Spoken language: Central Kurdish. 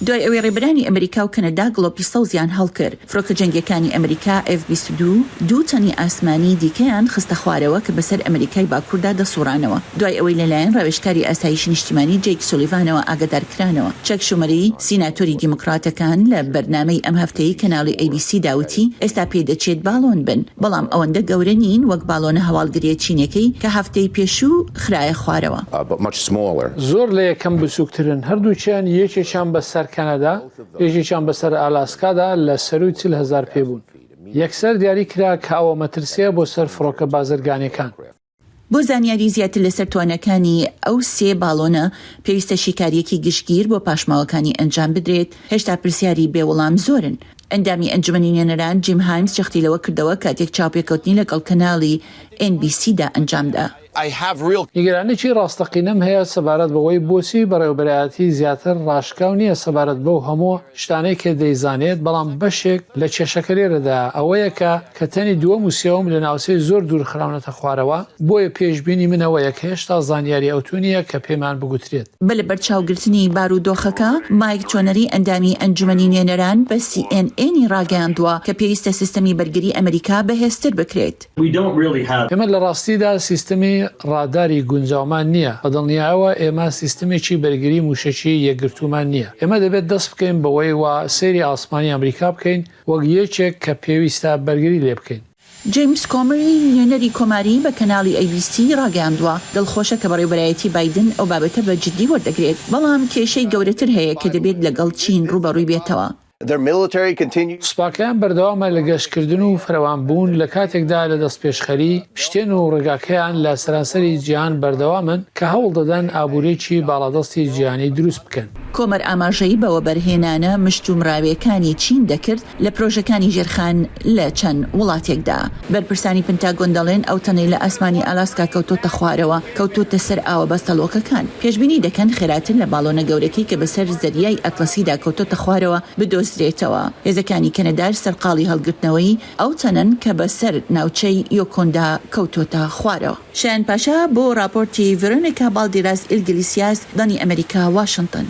دوای ئەوەی ڕێبەرانی ئەمریکا و کەنەدا گڵۆپی سەوزیان هەڵکرد. فڕۆکە جەنگیەکانی ئەمریکا F-22 دوو تەنی ئاسمانی دیکەیان خستە خوارەوە کە بەسەر ئەمریکای باکووردا دەسوڕانەوە. دوای ئەوەی لەلایەن ڕەوێژکاری ئاسایشی نیشتیمانی جەیک سولیڤانەوە ئاگادارکرانەوە. چەک شومەری سیناتۆری دیموکراتەکان لە بەرنامەی ئەم هەفتەی کەناڵی ABC داوتی ئێستا پێدەچێت باڵۆن بن، بەڵام ئەوەندە گەورە نین وەک باڵۆنە هەواڵگریە چینەکەی کە هەفتەی پێشوو خرایە خوارەوە. زۆر لە یەکەم بچووکترن، هەردووچیان یەکێکیان بەسەر کەنەدا، یەکێکیان بەسەر ئالاسکادا لە سەروی 40,000 پێبوون. یەکسەر دیاری کرا کە ئەوە مەترسیە بۆ سەر فڕۆکە بازرگانیەکان. بۆ زانیاری زیاتر لەسەر توانەکانی ئەو سێ باڵۆنە پێویستە شیکاریەکی گشتگیر بۆ پاشماوەکانی ئەنجام بدرێت. هێشتا پرسیاری بێوەڵام زۆرن. ئەندامی ئەنجومەنی نوێنەران جیم هایمز چەختی لەوە کردەوە کاتێک چاوپێکەوتنی لەگەڵ کەناڵی NBCدا ئەنجامدا. نیگەرانێکی ڕاستەقینەم هەیە سەبارەت بەوەی بۆچی بەڕێوەبەرایەتی زیاتر ڕاشکاو نییە سەبارەت بەو هەموو شتانەی کە دەیزانێت، بەڵام بەشێک لە کێشەکە لێرەدا ئەوەیە کە تەنی دووەم و سێوەم لە ناوچەی زۆر دوور خراونەتە خوارەوە. بۆیە پێشبینی منەوەیە کە هێشتا زانیاری ئەوتونیە کە پێمان بگوترێت. بە لەبەرچاوگرتنی بارودۆخەکە مایک چۆنەری ئەندامی ئەنجومەنی نوێنەران بە CNN ڕاگەیاندووە کە پێویستە سیستەمی بەرگری ئەمریکا بەهێزتر بکرێت. ئێمە لە ڕاستیدا سیستەمی ڕاداری گونجاومان نییە. بەدڵنیایەوە ئێمە سیستمێکی بەرگری موشەکی یەکگرتومان نییە. ئێمە دەبێت دەست بکەین بەوەی وا سەیری ئاسمانی ئەمریکا بکەین وەک یەکێک کە پێویستە بەرگری لێ بکەین. جیمز کۆمری نوێنەری کۆماری بە کەناڵی ABC ڕاگەیاندووە دڵخۆشە کە بەڕێوەبەرایەتی بایدن ئەو بابەتە بە جددی وەردەگرێت، بەڵام کێشەی گەورەتر هەیە کە دەبێت لەگەڵ چین ڕوبەڕووی بێتەوە. سوپاکەیان بەردەوامە لە گەشتکردن و فراوانبوون لە کاتێکدا لە دەستپێشخەری شتێن و ڕێگاکەیان لە سەرانسەری جیهان بەردەوامن کە هەوڵ دەدەن ئابوورێکی باڵادەستی جیهانی دروست بکەن. کۆمەر ئاماژەی بەوە بەرهێنانە مشتومراویەکانی چین دەکرد لە پرۆژەکانی ژێرخان لە چەند وڵاتێکدا. بەرپرسانی پنتاگۆن دەڵێن ئەو تەنەی لە ئاسمانی ئالاسکا کەوتۆتە خوارەوە کەوتۆتە سەر ئاوە بەستەڵۆکەکان. پێشبینی دەکەن خێراتر لە باڵۆنە گەورەکەی کە بەسەر زەریای ئەتلەسیدا کەوتۆتە خوارەوە بدۆزرێتەوە. هێزەکانی کەنەدار سەرقاڵی هەڵگرتنەوەی ئەو تەنن کە بەسەر ناوچەی یۆکۆندا کەوتۆتە خوارەوە. شایان پاشا بۆ راپۆرتی ڤێرۆنیکا بالدیراز ئیگلیسیاس دانی ئەمریکا واشنگتن.